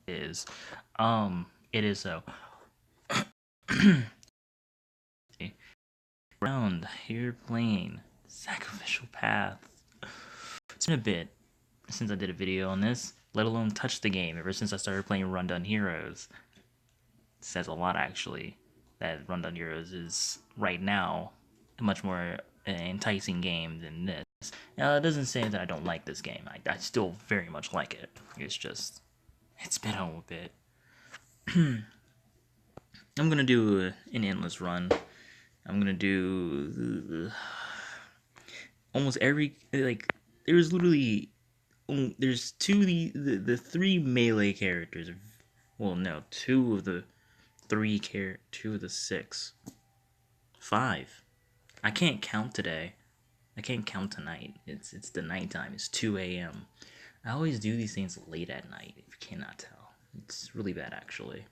is. It is so. Round here playing Sacrificial Path. It's been a bit since I did a video on this, let alone touch the game ever since I started playing Rundown Heroes. It says a lot actually that Rundown Heroes is right now a much more enticing game than this. Now, it doesn't say that I don't like this game. I still very much like it. It's just, it's been a bit. I'm gonna do an endless run. I'm gonna do almost every, like, there's literally, there's the three melee characters. Well, no, two of the six. Five. I can't count today. I can't count tonight. It's the nighttime. It's 2 a.m. I always do these things late at night, if you cannot tell. It's really bad actually.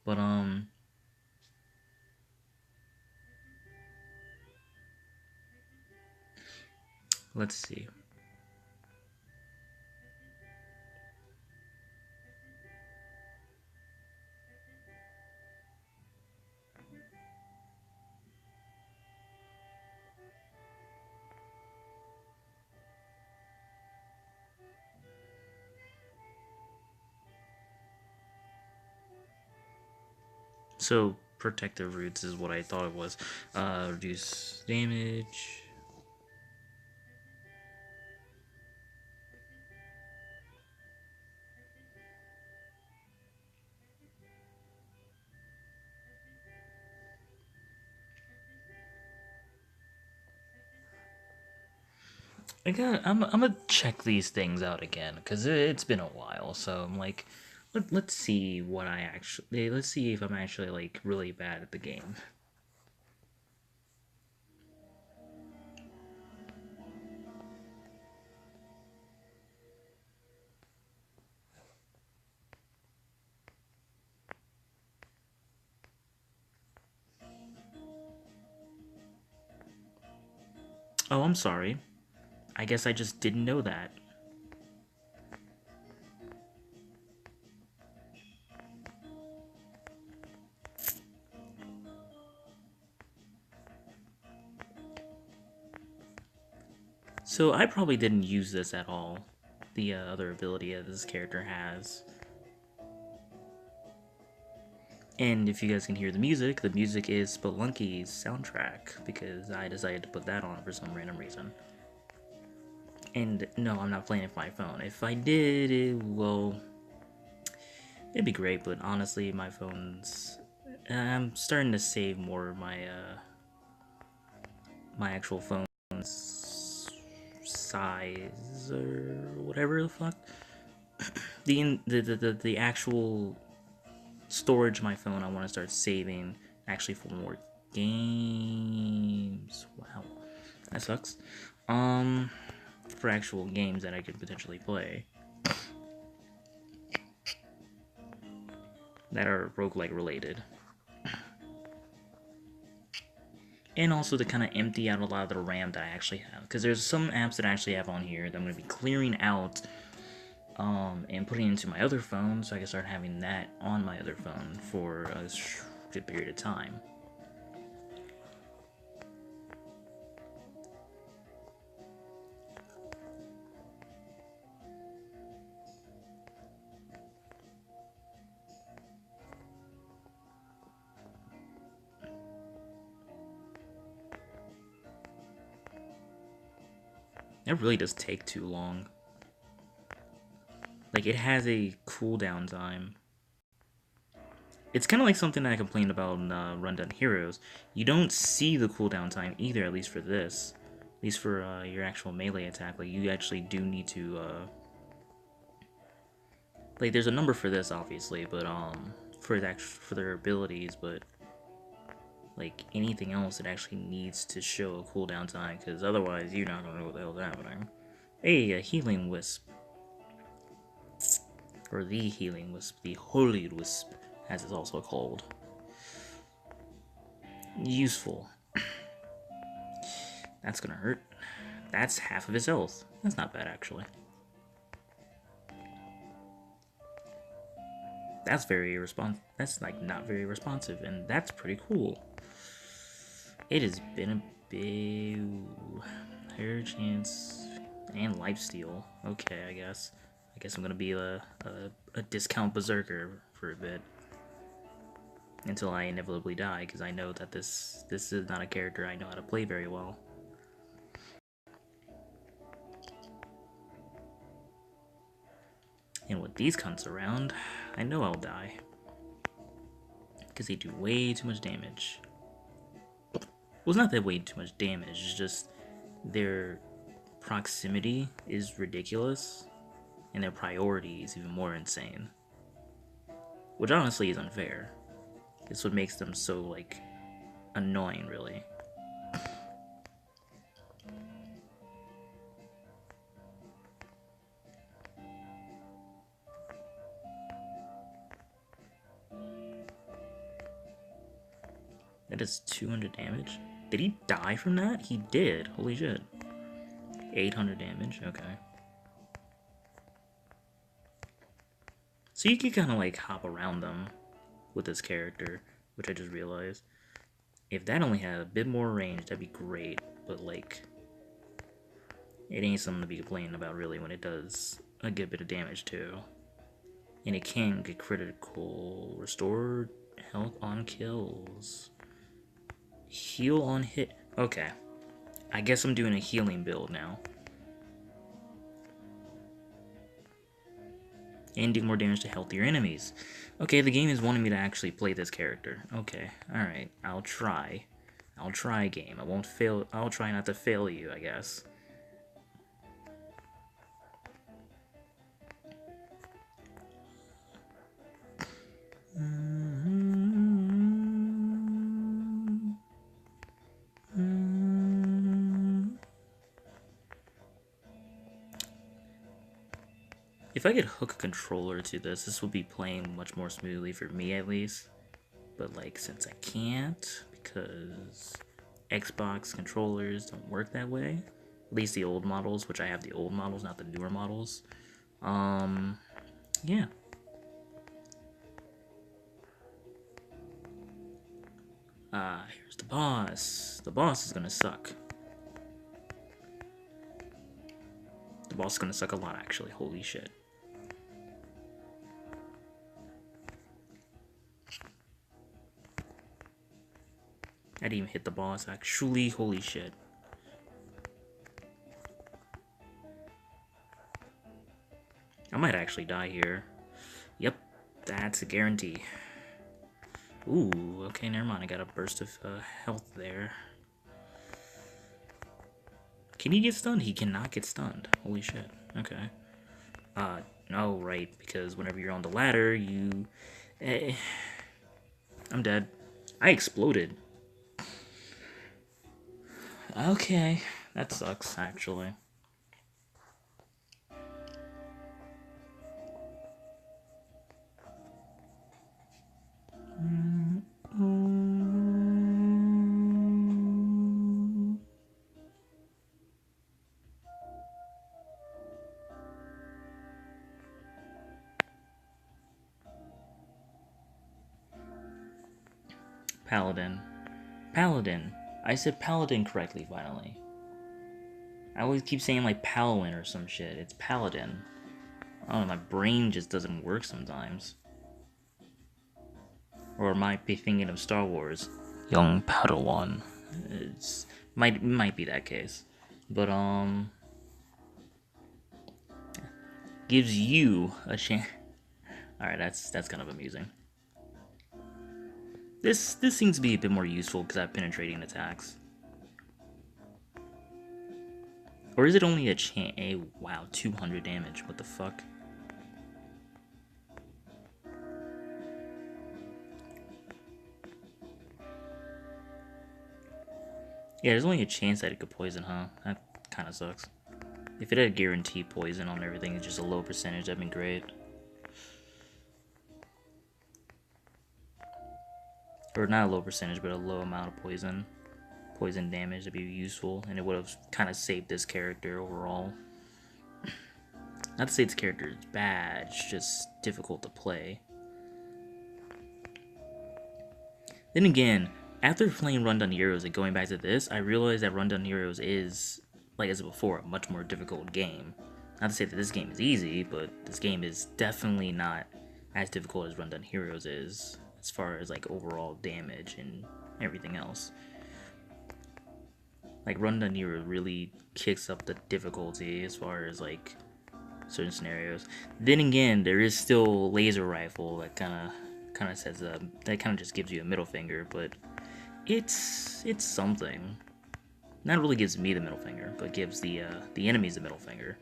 But let's see. So protective roots is what I thought it was. Reduce damage. I'm gonna check these things out again because it's been a while. So I'm like, let's see what I actually, let's see if I'm actually like really bad at the game. Oh, I'm sorry. I guess I just didn't know that. So I probably didn't use this at all. The other ability that this character has. And if you guys can hear the music is Spelunky's soundtrack because I decided to put that on for some random reason. And no, I'm not playing it with my phone. If I did, well, it'd be great. But honestly, my phone's, I'm starting to save more of my my actual phone's size or whatever the fuck. The actual storage of my phone, I want to start saving actually for more games. Wow, that sucks. For actual games that I could potentially play that are roguelike related. And also to kind of empty out a lot of the RAM that I actually have. Because there's some apps that I actually have on here that I'm going to be clearing out and putting into my other phone so I can start having that on my other phone for a good period of time. It really does take too long. Like, it has a cooldown time. It's kind of like something that I complained about in Rundown Heroes. You don't see the cooldown time either, at least for this. At least for your actual melee attack. Like, you actually do need to, like, there's a number for this, obviously, but, for their abilities, but, like, anything else, it actually needs to show a cooldown time, because otherwise, you're not gonna know what the hell's happening. Hey, a healing wisp. Or the healing wisp, the holy wisp, as it's also called. Useful. That's gonna hurt. That's half of his health. That's not bad, actually. That's very responsive. That's like not very responsive, and that's pretty cool. It has been a big hair chance and lifesteal. Okay, I guess. I guess I'm gonna be a discount berserker for a bit until I inevitably die, because I know that this is not a character I know how to play very well. And with these cunts around, I know I'll die. Because they do way too much damage. Well, it's not that way too much damage, it's just their proximity is ridiculous, and their priority is even more insane. Which honestly is unfair. It's what makes them so, like, annoying, really. That is 200 damage. Did he die from that? He did. Holy shit. 800 damage. Okay. So you can kind of like hop around them with this character, which I just realized. If that only had a bit more range, that'd be great. But like, it ain't something to be complaining about really when it does a good bit of damage too. And it can get critical. Restore health on kills. Heal on hit. Okay. I guess I'm doing a healing build now. And do more damage to healthier enemies. Okay, the game is wanting me to actually play this character. Okay, alright. I'll try. I'll try, game. I won't fail. I'll try not to fail you, I guess. If I could hook a controller to this would be playing much more smoothly for me at least. But like, since I can't, because Xbox controllers don't work that way, at least the old models, which I have the old models, not the newer models. Yeah. Here's the boss. The boss is gonna suck. The boss is gonna suck a lot, actually. Holy shit. I didn't even hit the boss, actually. Holy shit. I might actually die here. Yep, that's a guarantee. Ooh, okay, never mind. I got a burst of health there. Can he get stunned? He cannot get stunned. Holy shit. Okay. No, right, because whenever you're on the ladder, you... I'm dead. I exploded. Okay, that sucks, actually. Paladin. Paladin. I said Paladin correctly, finally. I always keep saying, like, Paladin or some shit. It's Paladin. Oh, my brain just doesn't work sometimes. Or might be thinking of Star Wars. Young Padawan. It's might be that case. But, gives you a chance. Alright, that's kind of amusing. This seems to be a bit more useful because I have penetrating attacks. Or is it only a chance? Wow, 200 damage. What the fuck? Yeah, there's only a chance that it could poison, huh? That kind of sucks. If it had guaranteed poison on everything, it's just a low percentage, that'd be great. Or not a low percentage, but a low amount of poison. Poison damage, that'd be useful, and it would have kind of saved this character overall. Not to say this character is bad, it's just difficult to play. Then again, after playing Rundown Heroes and going back to this, I realized that Rundown Heroes is, like as before, a much more difficult game. Not to say that this game is easy, but this game is definitely not as difficult as Rundown Heroes is, as far as like overall damage and everything else. Like Rundown Heroes really kicks up the difficulty as far as like certain scenarios. Then again, there is still laser rifle that kind of says that kind of just gives you a middle finger, but it's something. Not really gives me the middle finger, but gives the enemies the middle finger.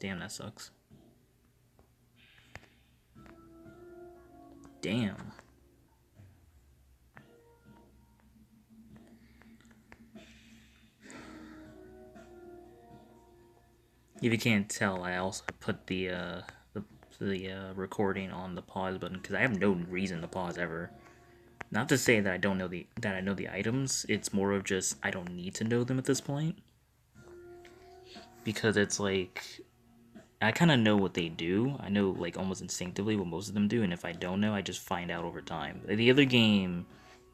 Damn, that sucks. Damn. If you can't tell, I also put the recording on the pause button because I have no reason to pause ever. Not to say that I know the items. It's more of just I don't need to know them at this point because it's like I kind of know what they do. I know like almost instinctively what most of them do, and if I don't know, I just find out over time. The other game,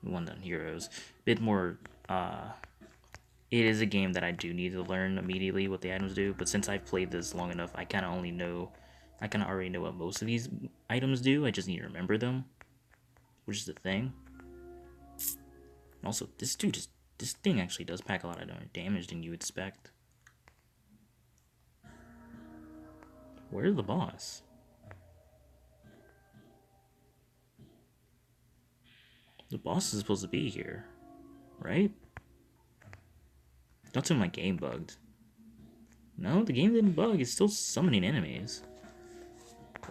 One Done Heroes, a bit more. It is a game that I do need to learn immediately what the items do, but since I've played this long enough, I kind of already know what most of these items do. I just need to remember them, which is the thing. And also, this thing actually does pack a lot of damage than you expect. Where's the boss? The boss is supposed to be here, right? Don't tell me my game bugged. No, the game didn't bug. It's still summoning enemies.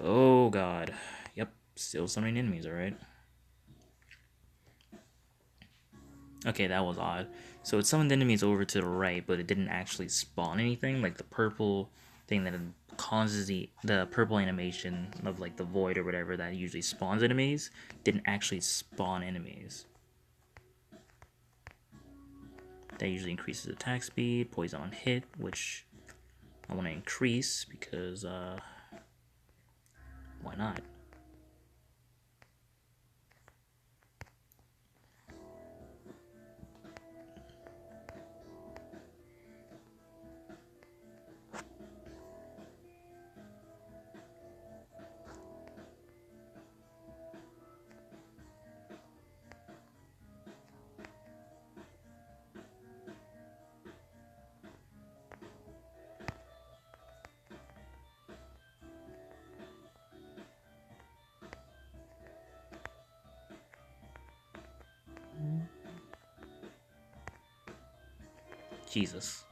Oh god. Yep, still summoning enemies, alright. Okay, that was odd. So it summoned enemies over to the right, but it didn't actually spawn anything. Like the purple thing that causes the purple animation of like the void or whatever that usually spawns enemies didn't actually spawn enemies. That usually increases attack speed, poison on hit, which I want to increase because why not? Jesus.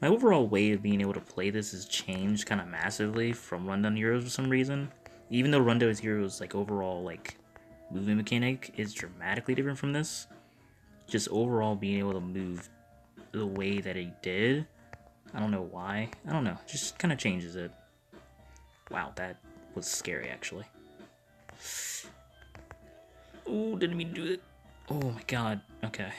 My overall way of being able to play this has changed kind of massively from Rundown Heroes for some reason. Even though Rundown Heroes like overall like movement mechanic is dramatically different from this, just overall being able to move the way that it did, I don't know why. I don't know. Just kind of changes it. Wow, that was scary actually. Oh, didn't mean to do it. Oh my god. Okay.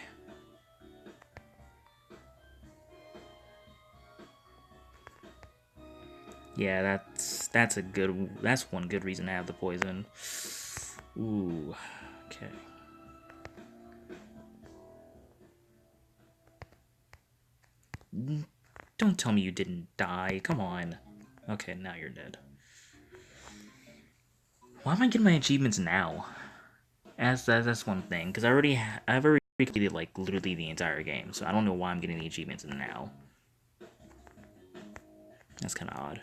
Yeah, that's one good reason to have the poison. Ooh, okay. Don't tell me you didn't die. Come on. Okay, now you're dead. Why am I getting my achievements now? That's one thing, because I've already completed like literally the entire game, so I don't know why I'm getting the achievements now. That's kind of odd.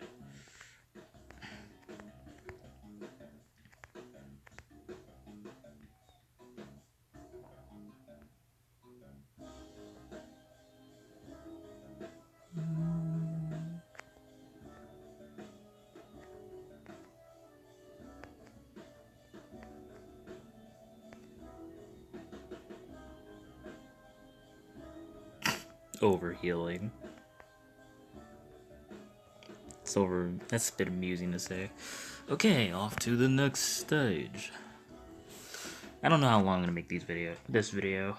Overhealing. It's over. That's a bit amusing to say. Okay, off to the next stage. I don't know how long I'm gonna make this video.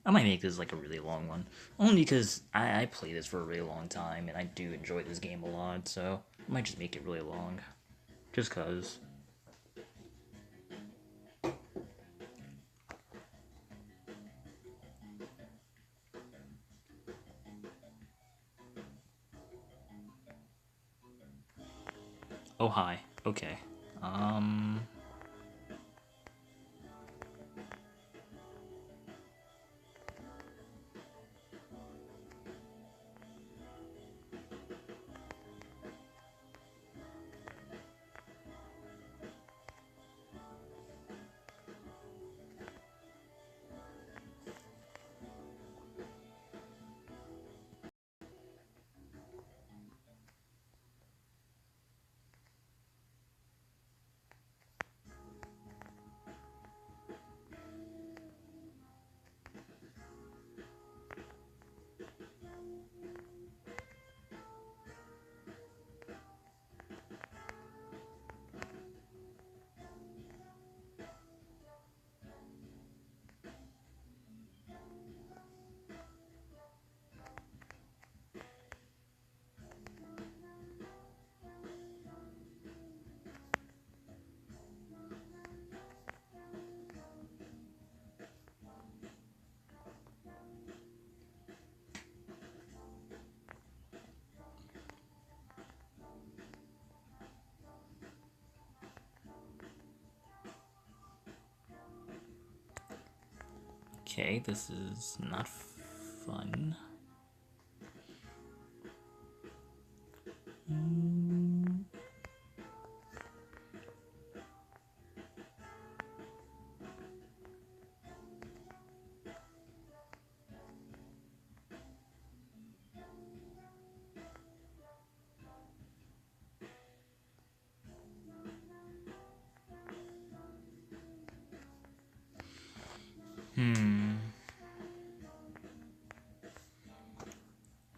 I might make this like a really long one. Only because I play this for a really long time and I do enjoy this game a lot, so I might just make it really long. Just cause. Oh hi. Okay. Okay, this is not fun.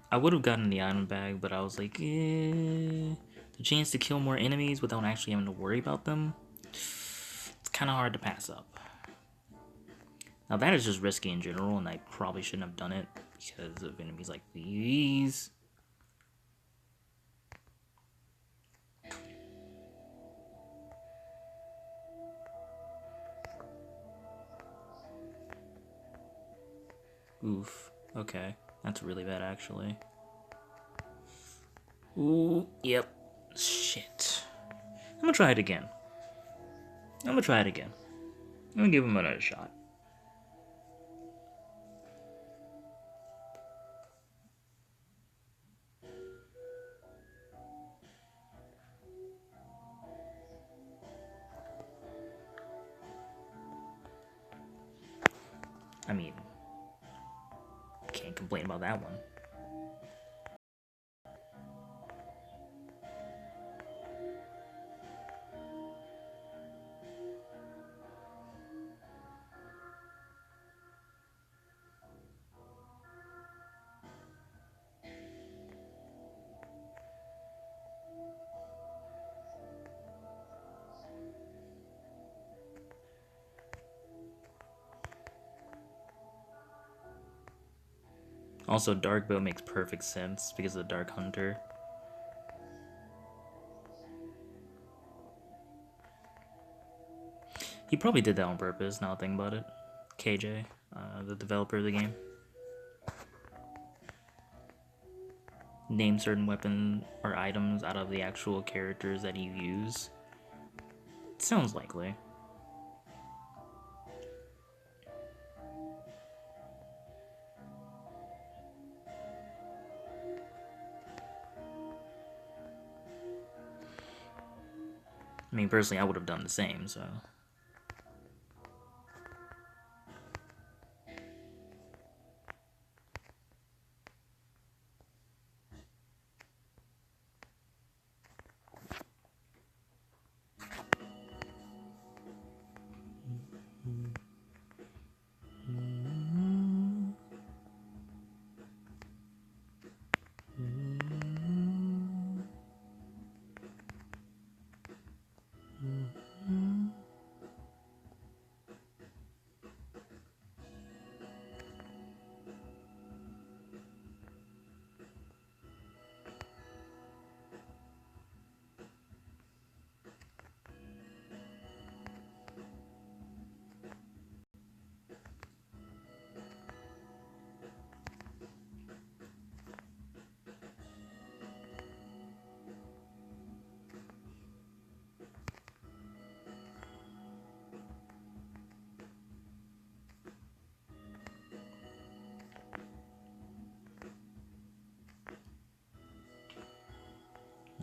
I would have gotten the item bag, but I was like, the chance to kill more enemies without actually having to worry about them, it's kind of hard to pass up. Now that is just risky in general, and I probably shouldn't have done it because of enemies like these. Oof. Okay. That's really bad, actually. Ooh, yep. Shit. I'm gonna try it again. I'm gonna give him another shot. I mean, can't complain about that one. Also, Dark Bow makes perfect sense because of the Dark Hunter. He probably did that on purpose, now I think about it. KJ, the developer of the game. Name certain weapon or items out of the actual characters that you use. It sounds likely. I mean, personally, I would have done the same, so...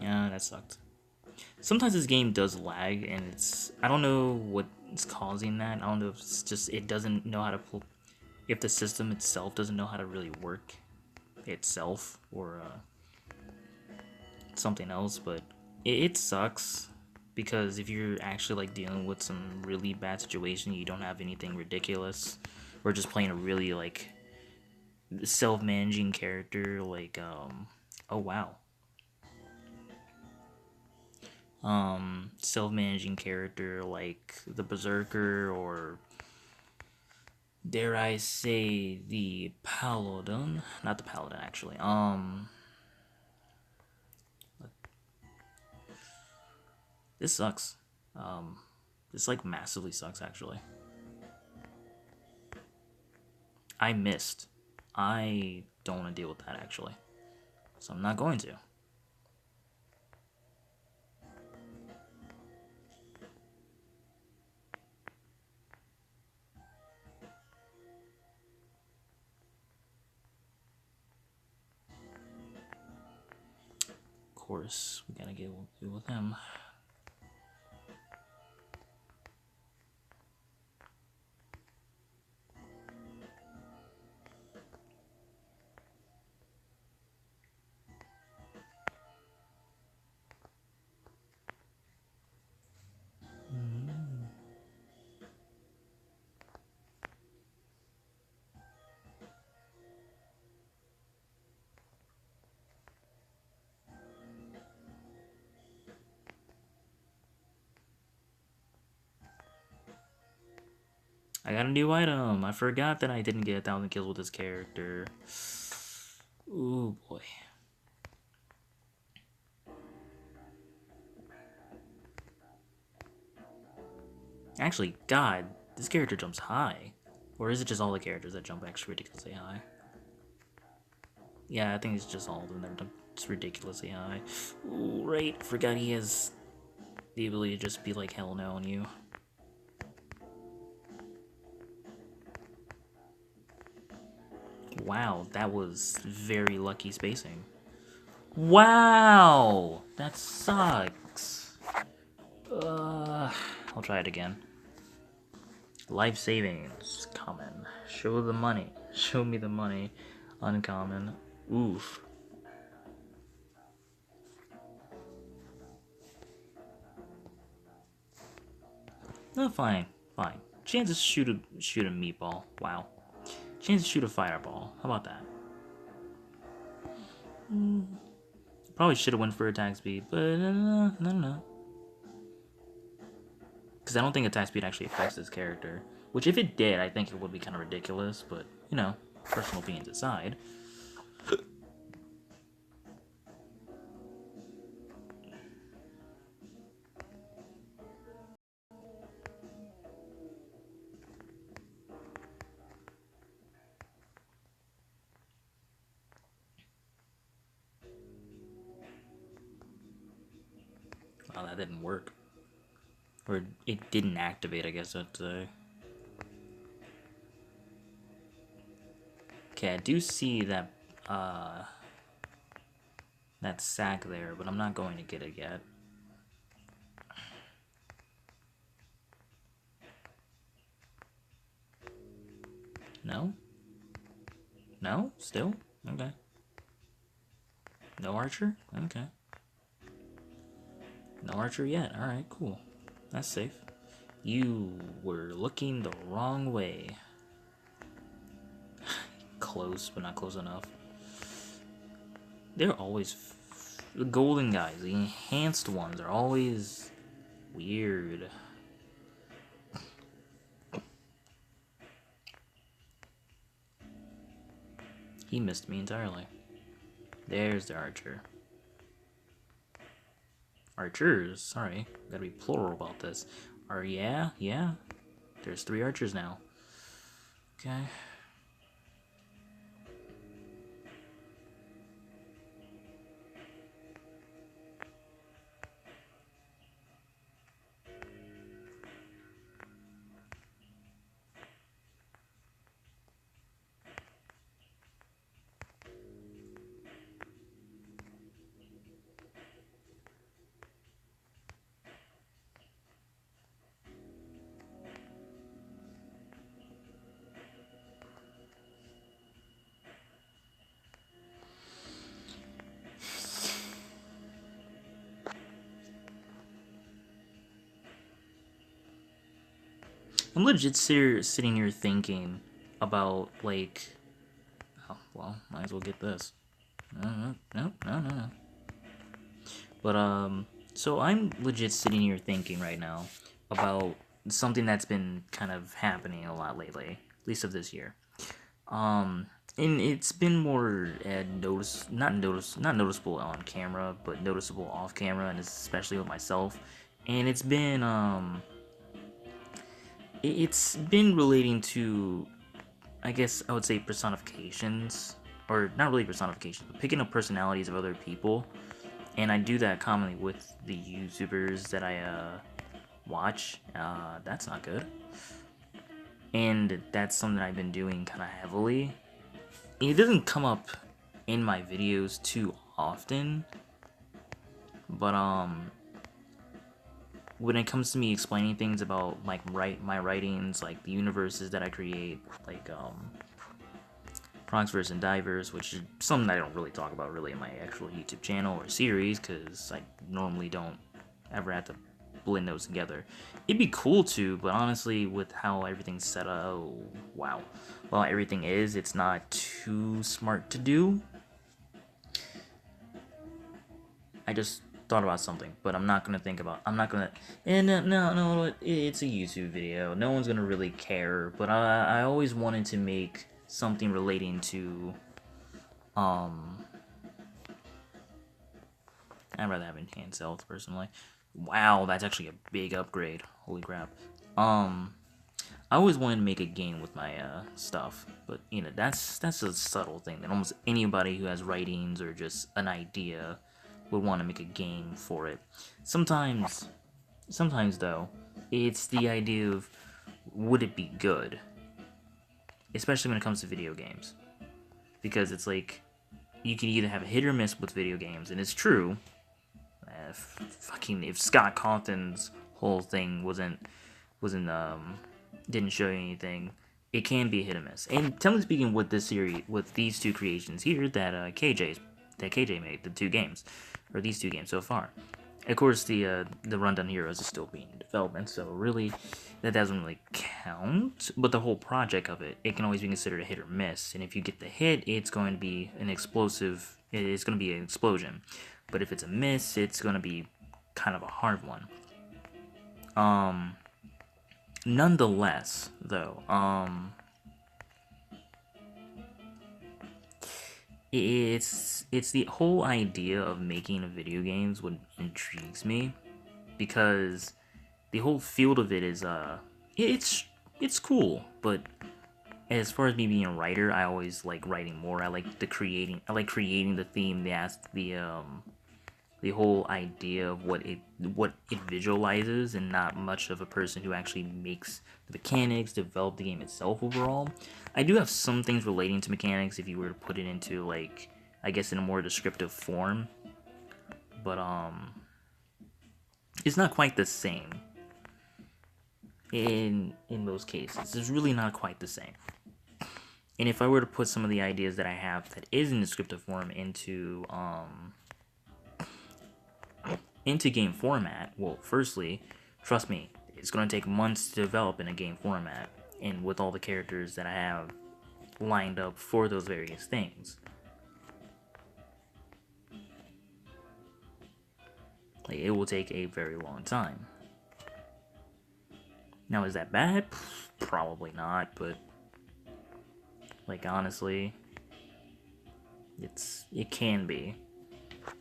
Yeah, that sucked. Sometimes this game does lag, and I don't know what's causing that. I don't know if it's just it doesn't know how to if the system itself doesn't know how to really work itself, or something else. But it sucks because if you're actually like dealing with some really bad situation, you don't have anything ridiculous, or just playing a really like self-managing character like oh wow, self-managing character like the Berserker, or dare I say the Paladin, not the Paladin actually, this sucks. This like massively sucks actually. I missed. I don't want to deal with that actually, so I'm not going to. Of course, we gotta deal with him. I got a new item. I forgot that I didn't get 1,000 kills with this character. Ooh boy. Actually, God, this character jumps high. Or is it just all the characters that jump actually ridiculously high? Yeah, I think it's just all of them that jump just ridiculously high. Ooh, right. Forgot he has the ability to just be like hell no on you. Wow, that was very lucky spacing. Wow! That sucks. I'll try it again. Life savings. Common. Show the money. Show me the money. Uncommon. Oof. No, fine. Fine. Chance to shoot a meatball. Wow. Chance to shoot a fireball. How about that? Probably should have went for attack speed, but no. Because I don't think attack speed actually affects this character. Which, if it did, I think it would be kind of ridiculous, but, you know, personal opinions aside. Oh, that didn't work. Or it didn't activate, I guess I'd say. Okay, I do see that, that sack there, but I'm not going to get it yet. No? No? Still? Okay. No archer? Okay. No archer yet. Alright, cool. That's safe. You were looking the wrong way. Close, but not close enough. They're always... the golden guys, the enhanced ones, are always weird. He missed me entirely. There's the archer. Archers? Sorry, gotta be plural about this. Yeah? There's 3 archers now. Okay. I'm legit sitting here thinking about, like, oh, well, might as well get this. No. But, so I'm legit sitting here thinking right now about something that's been kind of happening a lot lately, at least of this year. And it's been more not noticeable on camera, but noticeable off camera, and especially with myself. And it's been relating to, I guess I would say, personifications, or not really personifications, but picking up personalities of other people. And I do that commonly with the YouTubers that I watch. That's not good. And that's something I've been doing kind of heavily. It doesn't come up in my videos too often, but when it comes to me explaining things about like my writings, like the universes that I create, like Proxverse and Diverse, which is something I don't really talk about really in my actual YouTube channel or series, because I normally don't ever have to blend those together. It'd be cool to, but honestly, with how everything's set up, oh, wow. Well, everything is, it's not too smart to do. I just thought about something, but I'm not gonna, and no, it's a YouTube video. No one's gonna really care, but I always wanted to make something relating to, I'd rather have enhanced health, personally. Wow, that's actually a big upgrade. Holy crap. I always wanted to make a game with my stuff, but you know, that's a subtle thing that almost anybody who has writings or just an idea would want to make a game for it. Sometimes though, it's the idea of, would it be good? Especially when it comes to video games. Because it's like, you can either have a hit or miss with video games, and it's true. If Scott Cawthon's whole thing didn't show you anything, it can be a hit or miss. And technically speaking, with this series, with these two creations here that KJ made, the two games, or these two games so far. Of course, the Rundown Heroes is still being in development, so really, that doesn't really count. But the whole project of it can always be considered a hit or miss. And if you get the hit, it's going to be an explosive. It's going to be an explosion. But if it's a miss, it's going to be kind of a hard one. Nonetheless, though, it's the whole idea of making a video games what intrigues me, because the whole field of it is it's cool, but as far as me being a writer, I always like writing more. I like creating the theme, the whole idea of what it visualizes, and not much of a person who actually makes the mechanics, develop the game itself overall. I do have some things relating to mechanics if you were to put it into, like, I guess in a more descriptive form, but it's not quite the same in most cases. It's really not quite the same. And if I were to put some of the ideas that I have that is in descriptive form into game format, well, firstly, trust me, it's going to take months to develop in a game format, and with all the characters that I have lined up for those various things. Like, it will take a very long time. Now, is that bad? Probably not, but like, honestly, it can be.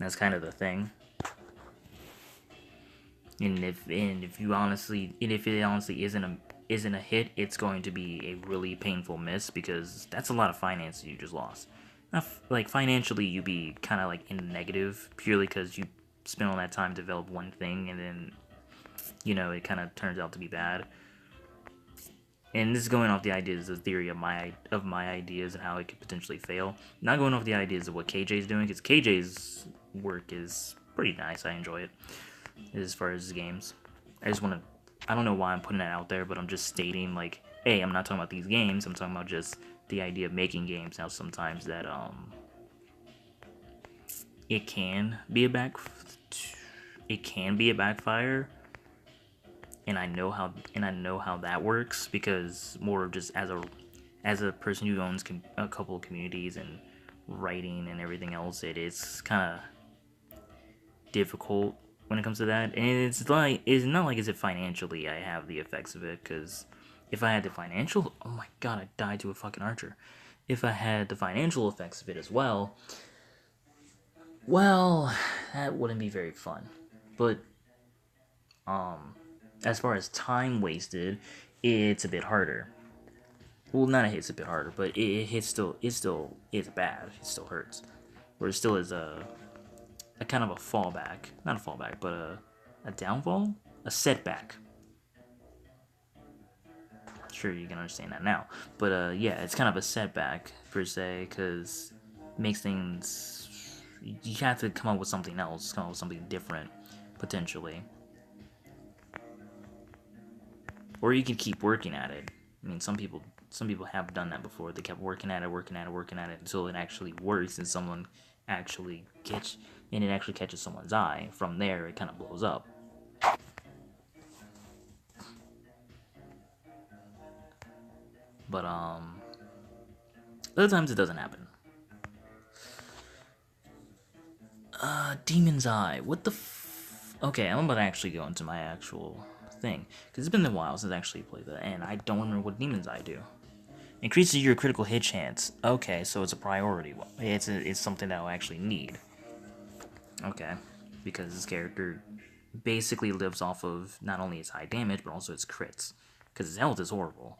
That's kind of the thing. And if it honestly isn't a hit, it's going to be a really painful miss, because that's a lot of finance you just lost. Not like financially, you'd be kind of like in the negative purely because you spent all that time to develop one thing, and then, you know, it kind of turns out to be bad. And this is going off the ideas, the theory of my ideas and how it could potentially fail. Not going off the ideas of what KJ's doing, because KJ's work is pretty nice. I enjoy it as far as games. I don't know why I'm putting that out there, but I'm just stating, like, hey, I'm not talking about these games. I'm talking about just the idea of making games. Now, sometimes that it can be a backfire, and and I know how that works, because more of just as a person who owns a couple of communities and writing and everything else, it is kind of difficult when it comes to that. And it's not like as if financially I have the effects of it, because if I had the financial, oh my god, I died to a fucking archer. If I had the financial effects of it as well, well, that wouldn't be very fun. But as far as time wasted, it's a bit harder. Well, not it's a bit harder, but it still is bad. It still hurts. Where it still is a kind of a fallback, not a fallback, but a downfall, a setback. Sure, you can understand that now, but yeah, it's kind of a setback per se, because it makes things, you have to come up with something else, come up with something different, potentially. Or you could keep working at it. I mean, some people have done that before. They kept working at it until it actually works, and someone actually it actually catches someone's eye. From there, it kind of blows up. But other times it doesn't happen. Demon's Eye. What the Okay, I'm about to actually go into my actual thing, because it's been a while since I actually played that, and I don't remember what Demon's Eye do. Increases your critical hit chance. Okay, so it's a priority one. It's something that I'll actually need. Okay, because this character basically lives off of not only its high damage, but also its crits, because his health is horrible.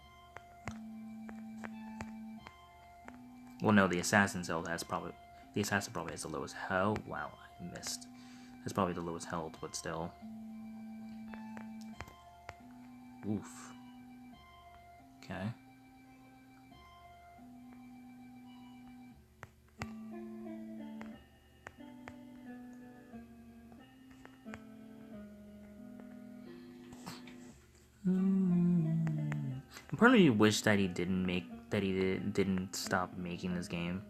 Well, no, the assassin's health has probably... The assassin probably has the lowest health. Wow, I missed. That's probably the lowest health, but still. Oof. Okay. Part of me wished that he didn't stop making this game,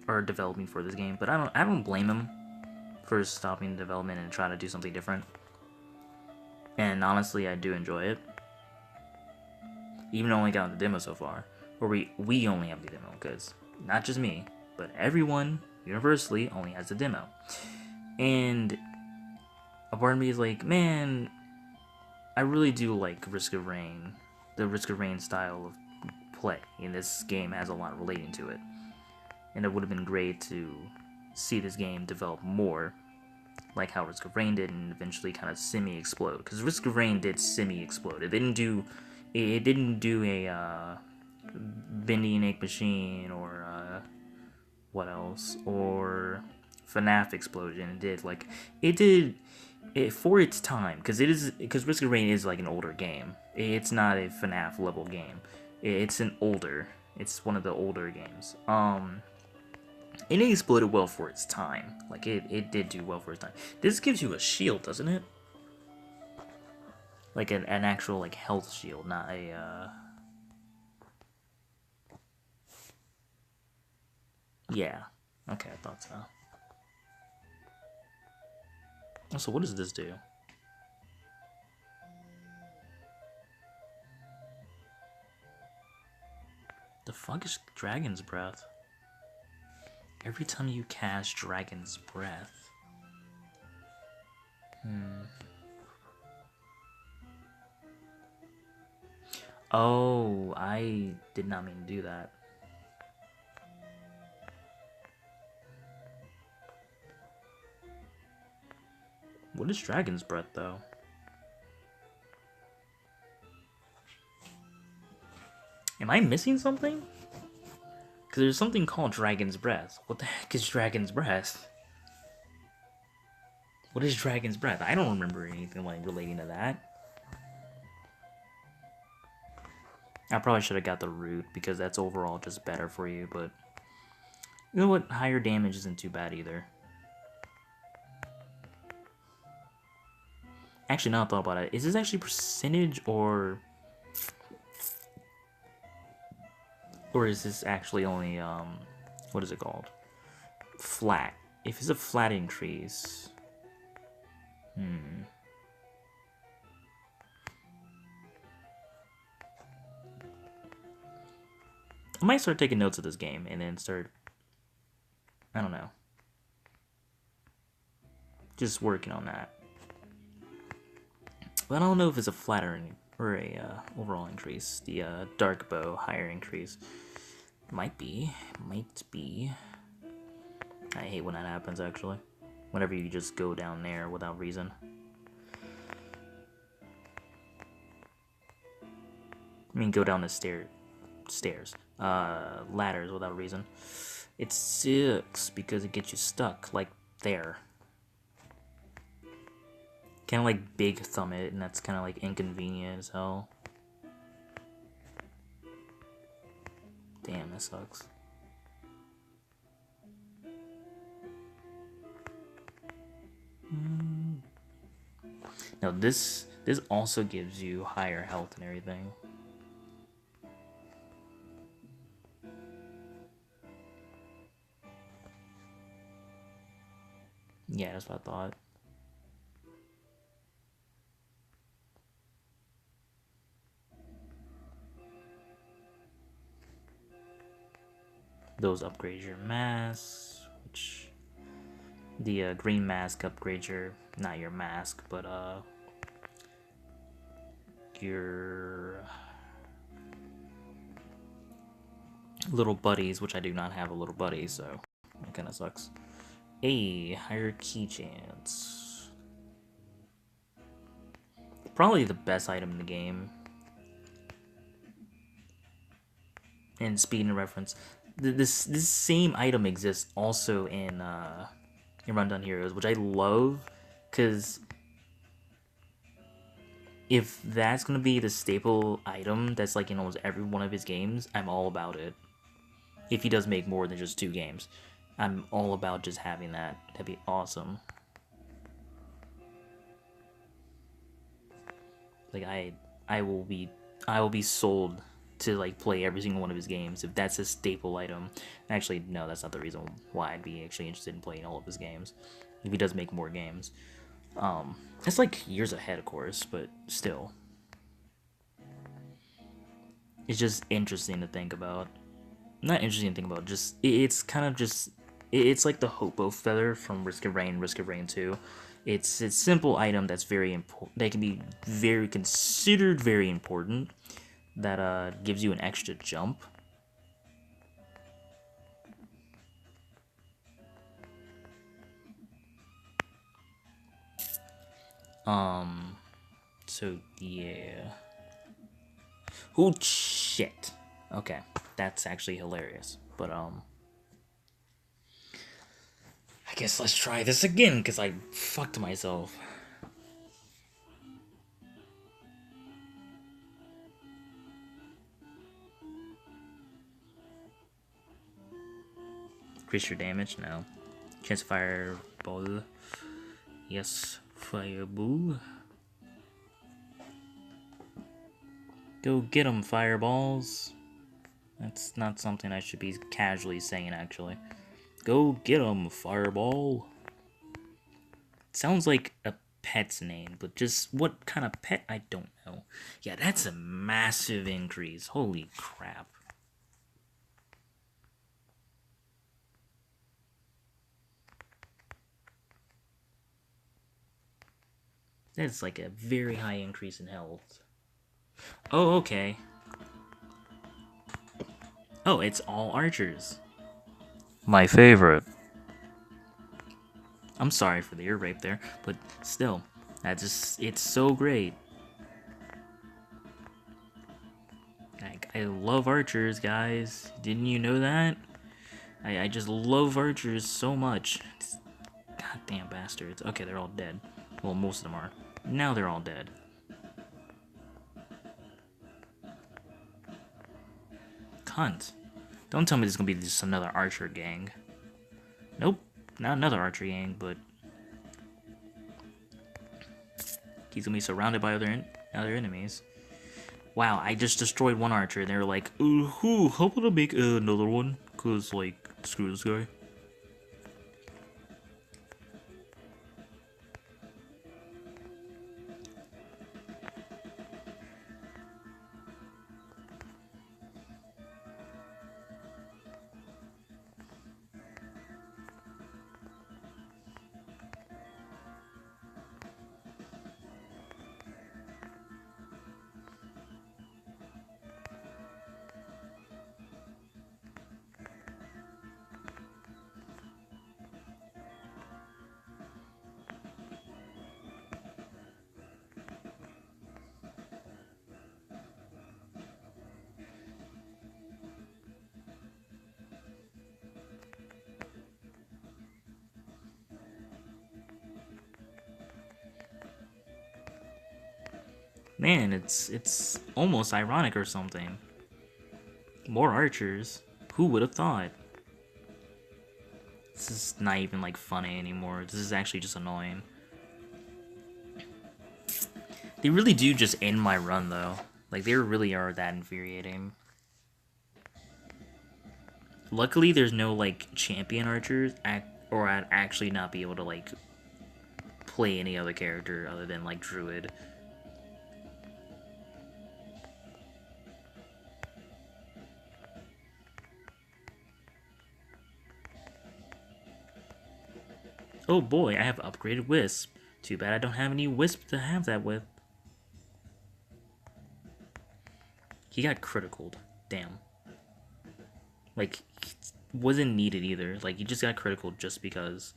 or developing for this game, but I don't blame him for stopping development and trying to do something different. And honestly, I do enjoy it, even though I only got the demo so far, or we only have the demo, because not just me, but everyone universally only has the demo. And a part of me is like, man, I really do like Risk of Rain. The Risk of Rain style of play in this game has a lot relating to it. And it would have been great to see this game develop more, like how Risk of Rain did, and eventually kind of semi-explode. Because Risk of Rain did semi-explode. It didn't do a Bendy and Egg Machine, or what else, or FNAF explosion. It did it for its time, because Risk of Rain is like an older game. It's not a FNAF level game. It's one of the older games. It exploded well for its time. Like it did do well for its time. This gives you a shield, doesn't it? Like an actual like health shield, not a yeah. Okay, I thought so. Also, what does this do? The fuck is Dragon's Breath? Every time you cast Dragon's Breath. Oh, I did not mean to do that. What is Dragon's Breath, though? Am I missing something? Because there's something called Dragon's Breath. What the heck is Dragon's Breath? What is Dragon's Breath? I don't remember anything like relating to that. I probably should have got the root, because that's overall just better for you, but... You know what? Higher damage isn't too bad either. Actually, now I thought about it. Is this actually percentage, or is this actually only, what is it called? Flat. If it's a flat increase... might start taking notes of this game and then start, I don't know, just working on that. But I don't know if it's a flatter or a overall increase. The dark bow higher increase might be. I hate when that happens actually. Whenever you just go down there without reason. I mean, go down the stairs, ladders without reason. It sucks because it gets you stuck like there. Kind of like big thumb it, and that's kind of like inconvenient as hell. Damn, that sucks. Now this also gives you higher health and everything. Yeah, that's what I thought. Those upgrade your mask, which the green mask upgrades your, not your mask, but your little buddies, which I do not have a little buddy, so that kind of sucks. A higher key chance. Probably the best item in the game. And speed and reference. This same item exists also in Rundown Heroes, which I love, because if that's gonna be the staple item that's like in almost every one of his games, I'm all about it. If he does make more than just 2 games, I'm all about just having that. That'd be awesome. Like I will be sold to like play every single one of his games if that's a staple item. Actually, no, that's not the reason why I'd be actually interested in playing all of his games. If he does make more games, it's like years ahead, of course, but still, it's just interesting to think about. Not interesting to think about. Just it's kind of just it's like the hobo feather from Risk of Rain 2. It's a simple item that's very important. That can be considered very important. That gives you an extra jump. So yeah. Oh shit. Okay, that's actually hilarious. But I guess let's try this again because I fucked myself. Increase your damage? No. Chance fireball. Yes, fireball. Go get 'em, fireballs. That's not something I should be casually saying, actually. Go get 'em, fireball. Sounds like a pet's name, but just what kind of pet, I don't know. Yeah, that's a massive increase. Holy crap. That's like a very high increase in health. Oh, okay. Oh, it's all archers. My favorite. I'm sorry for the ear rape there, but still, it's so great. I love archers, guys. Didn't you know that? I just love archers so much. Goddamn bastards. Okay, they're all dead. Well, most of them are. Now they're all dead. Cunt. Don't tell me there's gonna be just another archer gang. Nope, not another archer gang, but he's gonna be surrounded by other enemies. Wow, I just destroyed one archer, and they were like, how about I make another one? Cause, like, screw this guy. Man, it's almost ironic or something. More archers. Who would have thought? This is not even like funny anymore. This is actually just annoying. They really do just end my run though. Like they really are that infuriating. Luckily, there's no like champion archers, or I'd actually not be able to like play any other character other than like druid. Oh boy, I have upgraded wisp. Too bad I don't have any wisp to have that with. He got criticaled. Damn. Like, wasn't needed either. Like, he just got critical just because.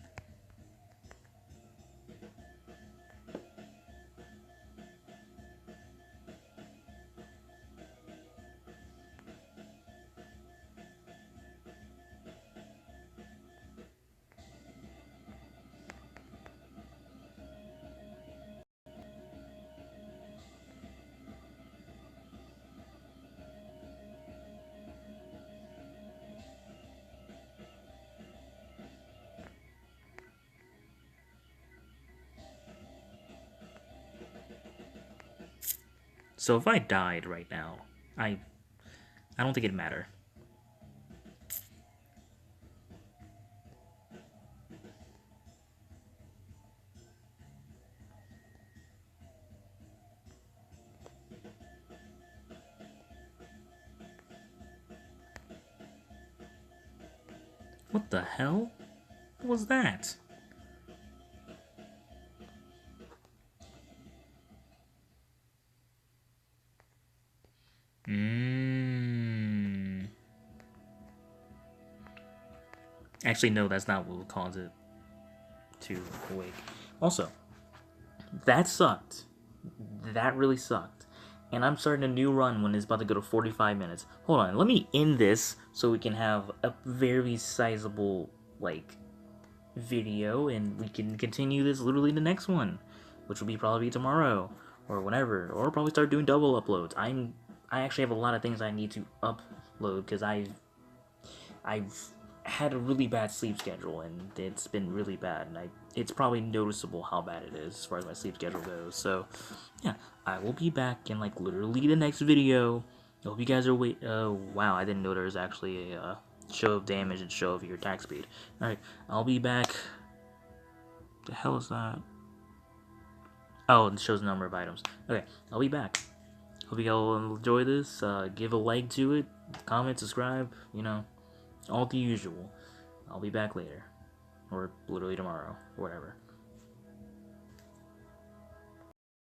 So if I died right now, I don't think it'd matter. What the hell? What was that? Actually, no, that's not what would cause it to awake. Also, that sucked. That really sucked. And I'm starting a new run when it's about to go to 45 minutes. Hold on, let me end this so we can have a very sizable, like, video, and we can continue this literally the next one, which will be probably tomorrow, or whenever, or probably start doing double uploads. I actually have a lot of things I need to upload, because I've had a really bad sleep schedule, and it's been really bad, and it's probably noticeable how bad it is as far as my sleep schedule goes. So yeah, I will be back in like literally the next video. I hope you guys are wow, I didn't know there was actually a show of damage and show of your attack speed. Alright, I'll be back. What the hell is that? Oh, it shows the number of items. Okay, I'll be back. Hope you all enjoy this. Give a like to it, comment, subscribe, you know, all the usual. I'll be back later. Or literally tomorrow, or whatever.